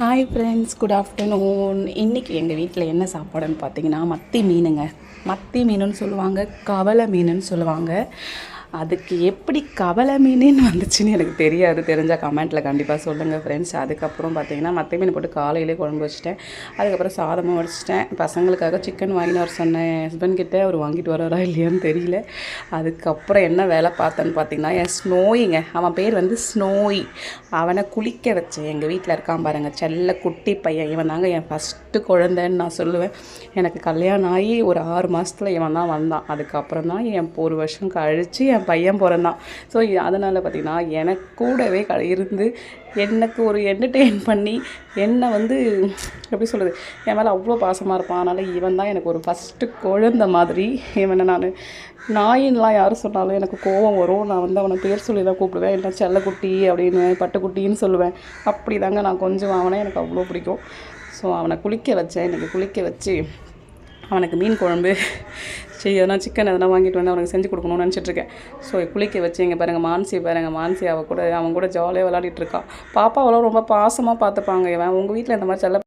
Hi friends, good afternoon. இன்றைக்கி எங்கள் வீட்டில் என்ன சாப்பாடுன்னு பார்த்தீங்கன்னா மத்தி மீனுங்க. மத்தி மீனுன்னு சொல்லுவாங்க, கவலை மீனுன்னு சொல்லுவாங்க. அதுக்கு எப்படி கவலை மீனுன்னு வந்துச்சுன்னு எனக்கு தெரியாது. தெரிஞ்சால் கமெண்ட்டில் கண்டிப்பாக சொல்லுங்கள் ஃப்ரெண்ட்ஸ். அதுக்கப்புறம் பார்த்தீங்கன்னா மத்தி மீன் போட்டு காலையிலே குழம்பு வச்சுட்டேன். அதுக்கப்புறம் சாதமும் வடிச்சிட்டேன். பசங்களுக்காக சிக்கன் வாங்கிட்டு வர சொன்னேன். என் ஹஸ்பண்ட்கிட்ட அவர் வாங்கிட்டு வராரா இல்லையான்னு தெரியல. அதுக்கப்புறம் என்ன வேலை பார்த்தேன்னு பார்த்தீங்கன்னா, என் ஸ்னோயிங்க, அவன் பேர் வந்து ஸ்னோய். அவனை குளிக்க வச்சேன். எங்கள் வீட்டில் இருக்கான் பாருங்கள், செல்ல குட்டி பையன். இவன் தாங்க என் ஃபஸ்ட்டு குழந்தைன்னு நான் சொல்லுவேன். எனக்கு கல்யாணம் ஆகி ஒரு 6 மாதத்தில் இவன் தான் வந்தான். அதுக்கப்புறம் தான் என் 1 வருஷம் கழித்து என் பையன் பிறந்தான். ஸோ அதனால் பார்த்திங்கன்னா எனக்கு கூடவே இருந்து எனக்கு ஒரு என்டர்டெயின் பண்ணி என்னை வந்து எப்படி சொல்கிறது, என் மேலே அவ்வளோ பாசமாக இருப்பான். அதனால் இவன் தான் எனக்கு ஒரு ஃபஸ்ட்டு குழந்த மாதிரி. இவனை நான் நாயின்லாம் யார் சொன்னாலும் எனக்கு கோபம் வரும். நான் வந்து அவனை பேர் சொல்லி தான் கூப்பிடுவேன். இல்லை செல்லக்குட்டி அப்படின்னு, பட்டுக்குட்டின்னு சொல்லுவேன். அப்படி தாங்க நான் கொஞ்சம் அவனை எனக்கு அவ்வளோ பிடிக்கும். ஸோ அவனை குளிக்க வச்சேன். இன்றைக்கி குளிக்க வச்சு அவனுக்கு மீன் குழம்பு எதனா சிக்கன் எதனா வாங்கிட்டு வந்து அவனுக்கு செஞ்சு கொடுக்கணும்னு நினச்சிட்ருக்கேன். ஸோ குளிக்க வச்சு இங்கே பாருங்கள், மான்சி அவன் கூட ஜாலியாக விளையாடிட்டு இருக்கான். பாப்பாவெல்லாம் ரொம்ப பாசமாக பார்த்துப்பாங்க. இவன் உங்கள் வீட்டில் இந்த மாதிரி செல்ல